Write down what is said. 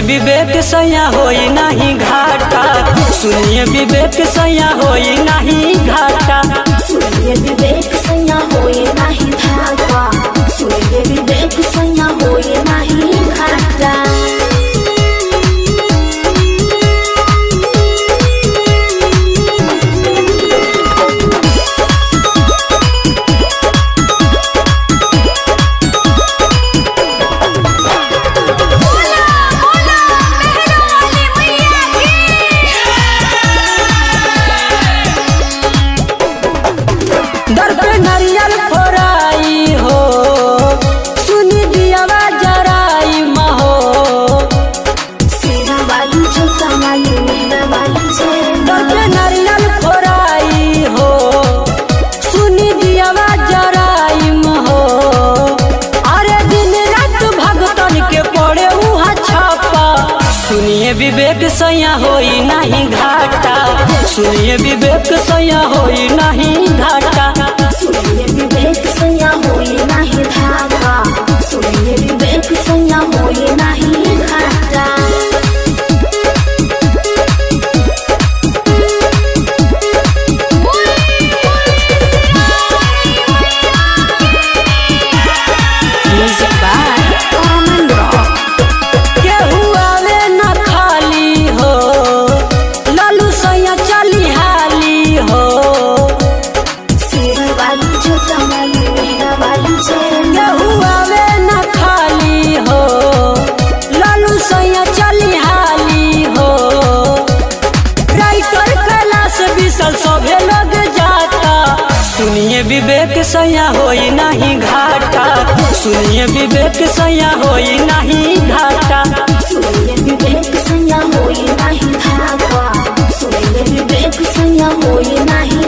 विवेक सैया होई नहीं घाटा, सुनिए विवेक सैया होई नहीं घाटा, सुनिए विवेक सैया होई नहीं घाटा, सुनिए विवेक सैया होई नहीं घाटा। दर पे नारियल फोराई हो, सुनी दियावा जराई महो, सेना वाली जोता वाली मेरा वाली दर पे नारियल फोराई हो, सुनी दियावा जराई महो। अरे दिन रात भगतन के पड़े उहा छापा, सुनिए विवेक सैया होई नहीं घाटा, सुनिए विवेक सैया होई नहीं घाटा, सुनिए विवेक सैया होई नहीं घाटा, सुनिए विवेक सैया होई नहीं घाटा। Music by Common Rock. केहू आवे न खाली हो, लालू सैया चली हाली हो, सेना वाली जोता वाली मेरा वाली केहू आवे न खाली हो, लालू सैया चली हाली हो। राइटर कैलाश विशाल सभे लोग जाता, सुनिए विवेक सैया होई नहीं घाटा, सुनिए विवेक सैया होई नहीं घाटा, सुनिए विवेक सैया होई नहीं घाटा, सुनिए विवेक सैया होई नहीं